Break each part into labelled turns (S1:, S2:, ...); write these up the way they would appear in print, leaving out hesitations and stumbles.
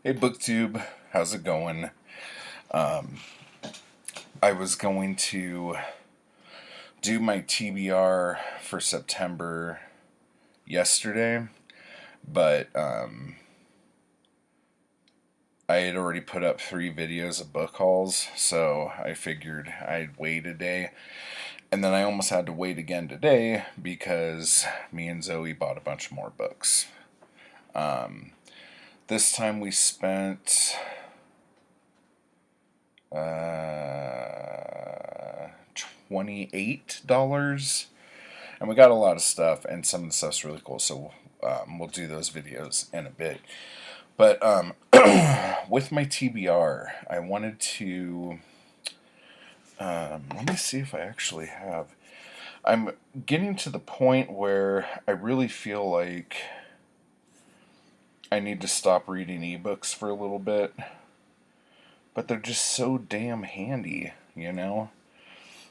S1: Hey BookTube, how's it going? I was going to do my TBR for September yesterday, but I had already put up 3 videos of book hauls, so I figured I'd wait a day. And then I almost had to wait again today because me and Zoe bought a bunch more books. This time we spent $28, and we got a lot of stuff, and some of the stuff's really cool, so we'll do those videos in a bit. But with my TBR, I wanted to let me see if I actually have. I'm getting to the point where I really feel like I need to stop reading ebooks for a little bit, but they're just so damn handy, you know?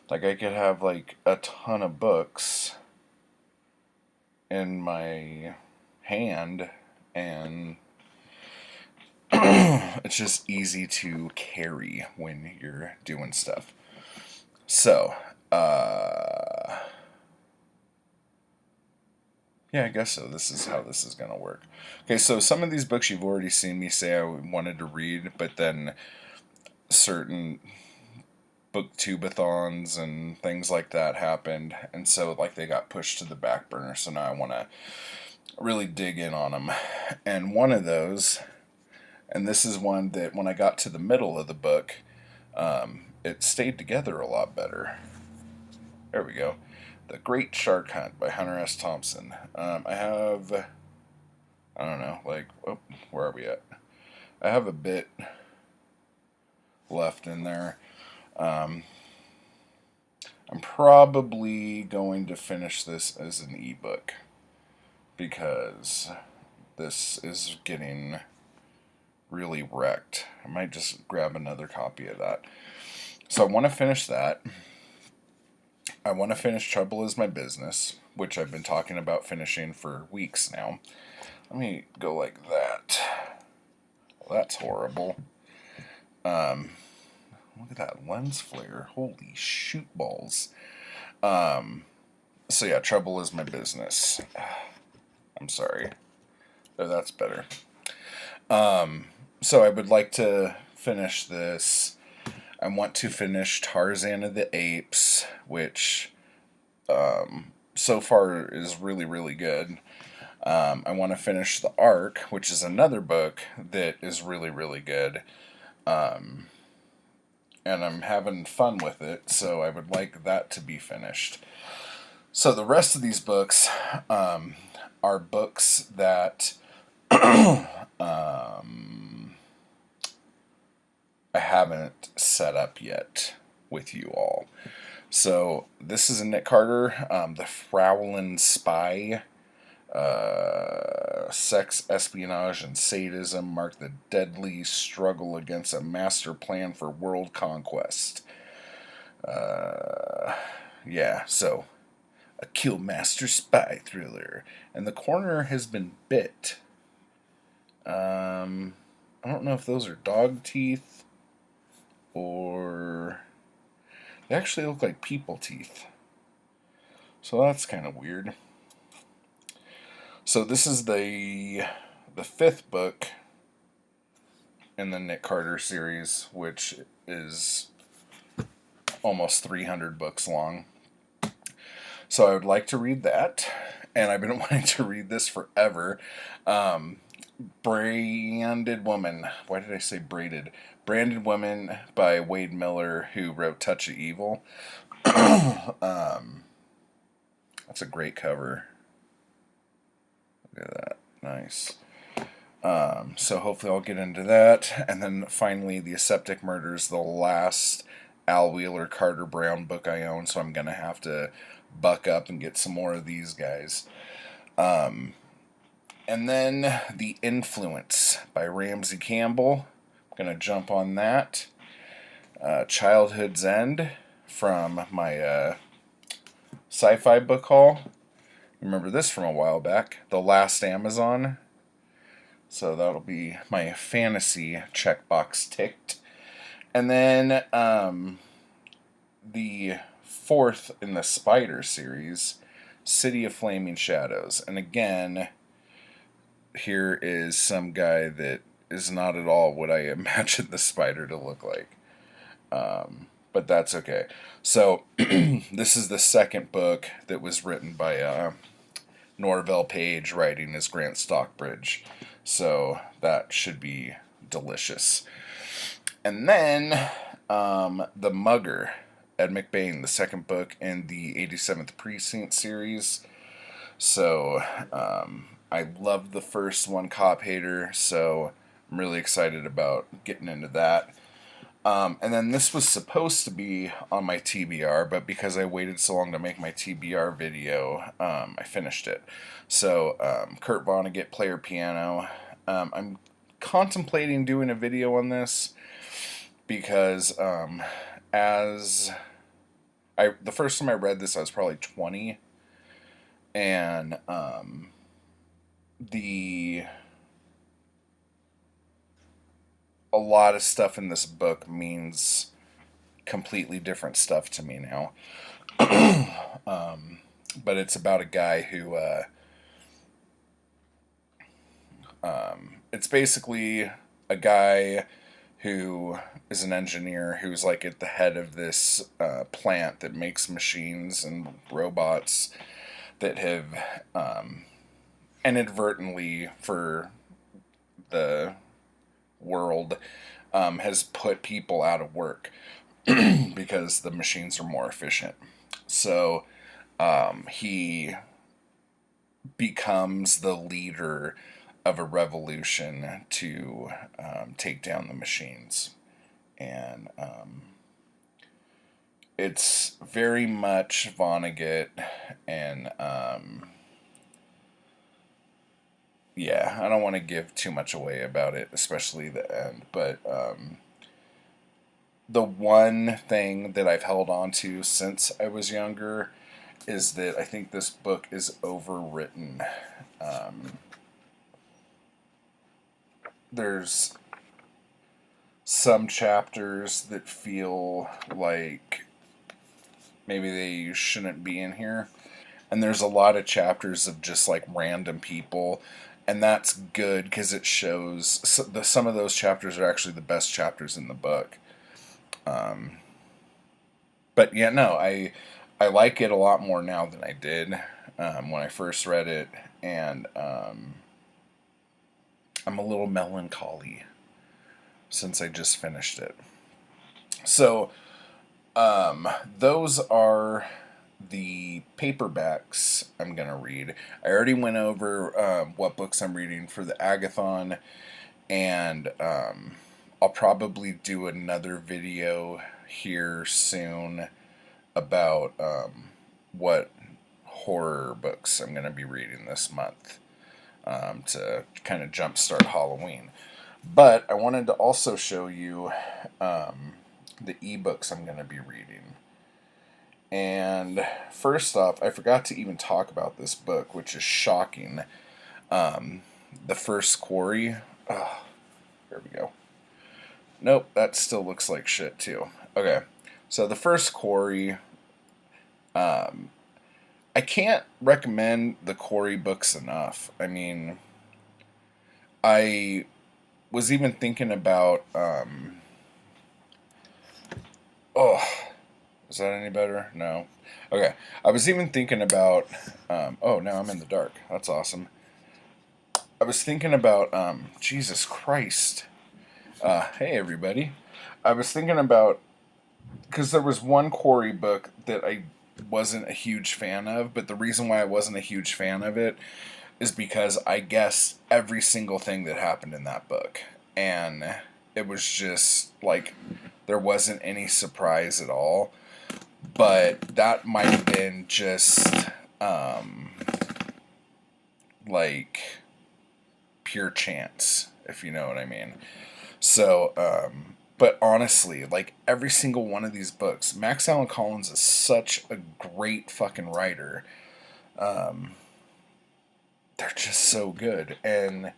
S1: Like, I could have, like, a ton of books in my hand, and it's just easy to carry when you're doing stuff. So, yeah, I guess so. This is how this is going to work. Okay, so some of these books you've already seen me say I wanted to read, but then certain booktubeathons and things like that happened, and so like they got pushed to the back burner, so now I want to really dig in on them. And one of those, and this is one that when I got to the middle of the book, it stayed together a lot better. There we go. The Great Shark Hunt by Hunter S. Thompson. I have, I don't know, like, oh, where are we at? I have a bit left in there. I'm probably going to finish this as an ebook because this is getting really wrecked. I might just grab another copy of that. So I want to finish that. I want to finish Trouble Is My Business, which I've been talking about finishing for weeks now. Let me go like that. Well, that's horrible. Look at that lens flare. Holy shoot balls. So yeah, Trouble Is My Business. I'm sorry. Oh, that's better. So I would like to finish this. I want to finish Tarzan of the Apes, which so far is really, really good. I want to finish The Ark, which is another book that is really, really good. And I'm having fun with it, so I would like that to be finished. So the rest of these books are books that I haven't set up yet with you all. So this is a Nick Carter, The Frowlin' Spy. Sex, espionage, and sadism mark the deadly struggle against a master plan for world conquest. Yeah, so a Killmaster spy thriller. And the corner has been bit. I don't know if those are dog teeth or they actually look like people teeth. So that's kind of weird. So this is the 5th book in the Nick Carter series, which is almost 300 books long. So I would like to read that, and I've been wanting to read this forever. Branded Woman. Why did I say braided? Branded Woman by Wade Miller, who wrote Touch of Evil. That's a great cover. Look at that. Nice. So hopefully I'll get into that. And then finally, The Aseptic Murders, the last Al Wheeler Carter Brown book I own, so I'm going to have to buck up and get some more of these guys. And then The Influence by Ramsey Campbell. I'm going to jump on that. Childhood's End from my sci-fi book haul. Remember this from a while back. The Last Amazon. So that'll be my fantasy checkbox ticked. And then the fourth in the Spider series, City of Flaming Shadows. And again, here is some guy that is not at all what I imagined the Spider to look like. But that's okay. So, this is the second book that was written by Norvell Page, writing as Grant Stockbridge. So, that should be delicious. And then, The Mugger, Ed McBain, the second book in the 87th Precinct series. So, I loved the first one, Cop Hater, so I'm really excited about getting into that. And then this was supposed to be on my TBR, but because I waited so long to make my TBR video, I finished it. So, Kurt Vonnegut, Player Piano. I'm contemplating doing a video on this because the first time I read this, I was probably 20, and a lot of stuff in this book means completely different stuff to me now. But it's about a guy who it's basically a guy who is an engineer who's like at the head of this plant that makes machines and robots that have inadvertently, for the world, has put people out of work because the machines are more efficient. So he becomes the leader of a revolution to take down the machines. And it's very much Vonnegut, and yeah, I don't want to give too much away about it, especially the end, but the one thing that I've held on to since I was younger is that I think this book is overwritten. There's some chapters that feel like maybe they shouldn't be in here. And there's a lot of chapters of just like random people. And that's good because it shows some of those chapters are actually the best chapters in the book. But yeah, no, I like it a lot more now than I did when I first read it. And I'm a little melancholy since I just finished it. So, those are the paperbacks I'm going to read. I already went over what books I'm reading for the Agathon, and I'll probably do another video here soon about what horror books I'm going to be reading this month to kind of jumpstart Halloween. But I wanted to also show you the ebooks I'm going to be reading. And first off, I forgot to even talk about this book, which is shocking. The First Quarry. Oh, there we go. Nope, that still looks like shit too. Okay, so The First Quarry. I can't recommend the Quarry books enough. I mean, I was even thinking about. Oh, is that any better? No. Okay, I was even thinking about. Oh, now I'm in the dark. That's awesome. I was thinking about. Jesus Christ. Hey, everybody. I was thinking about. Because there was one Quarry book that I wasn't a huge fan of, but the reason why I wasn't a huge fan of it is because I guessed every single thing that happened in that book. And it was just like there wasn't any surprise at all. But that might have been just like pure chance, if you know what I mean. So, but honestly, like every single one of these books, Max Allan Collins is such a great fucking writer. They're just so good. And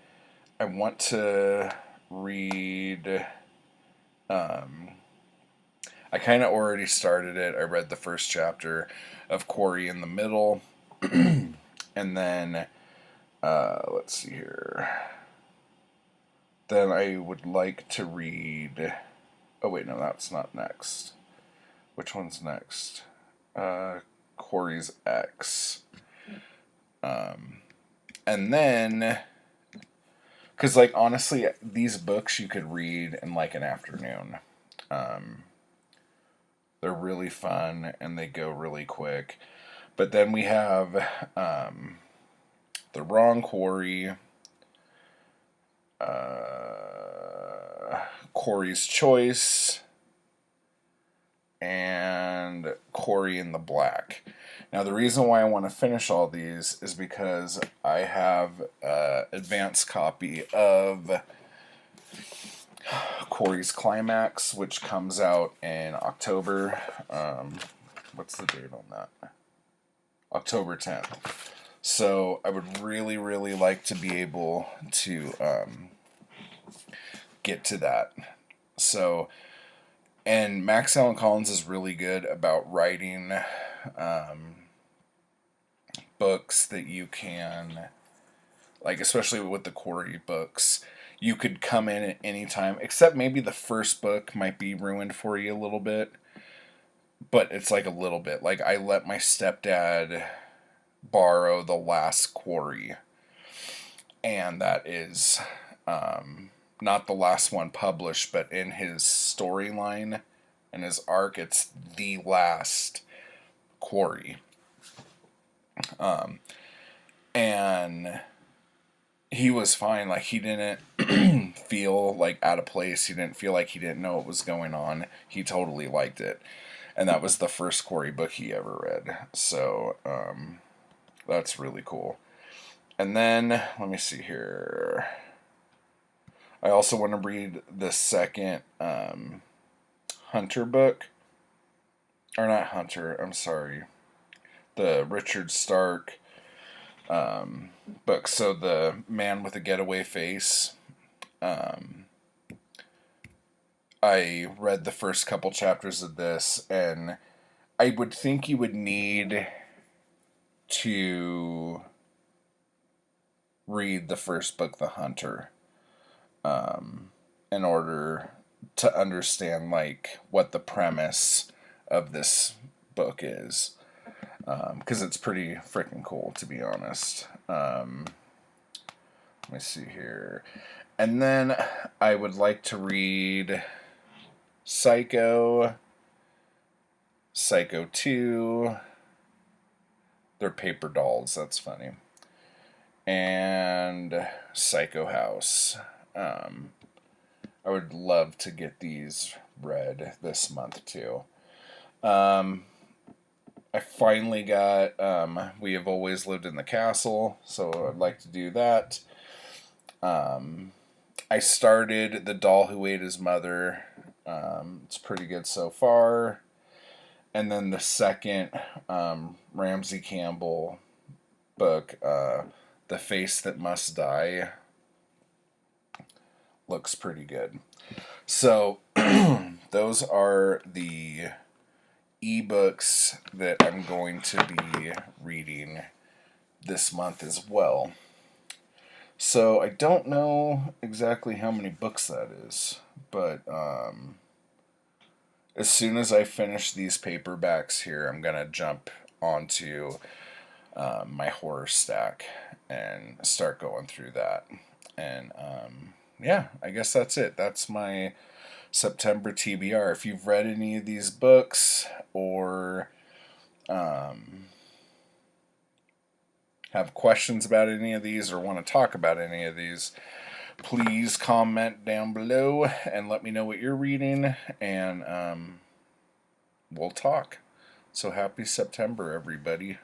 S1: I want to read. I kind of already started it. I read the first chapter of Quarry in the Middle. And then, let's see here. Then I would like to read. Oh, wait, no, that's not next. Which one's next? Quarry's X. And then, because, like, honestly, these books you could read in, like, an afternoon. They're really fun and they go really quick. But then we have The Wrong Quarry, Quarry's Choice, and Quarry in the Black. Now, the reason why I want to finish all these is because I have an advanced copy of Quarry's Climax, which comes out in October. What's the date on that? October 10th. So I would really, really like to be able to get to that. So, and Max Allan Collins is really good about writing books that you can, like, especially with the Quarry books, you could come in at any time, except maybe the first book might be ruined for you a little bit. But it's like a little bit. Like, I let my stepdad borrow the last Quarry, and that is not the last one published, but in his storyline and his arc, it's the last Quarry. And he was fine. Like, he didn't feel like out of place. He didn't feel like he didn't know what was going on. He totally liked it. And that was the first Quarry book he ever read. So, that's really cool. And then, let me see here. I also want to read the second Hunter book. Or not Hunter, I'm sorry. The Richard Stark book. So, The Man with a Getaway Face. I read the first couple chapters of this, and I would think you would need to read the first book, The Hunter, in order to understand, like, what the premise of this book is. Because it's pretty freaking cool, to be honest. Let me see here. And then I would like to read Psycho, Psycho 2. They're paper dolls, that's funny. And Psycho House. I would love to get these read this month too. I finally got We Have Always Lived in the Castle, so I'd like to do that. I started The Doll Who Ate His Mother. It's pretty good so far. And then the second Ramsey Campbell book, The Face That Must Die, looks pretty good. So those are the ebooks that I'm going to be reading this month as well. So I don't know exactly how many books that is, but as soon as I finish these paperbacks here, I'm going to jump onto my horror stack and start going through that. And yeah, I guess that's it. That's my September TBR. If you've read any of these books or have questions about any of these or want to talk about any of these, please comment down below and let me know what you're reading, and we'll talk. So happy September, everybody.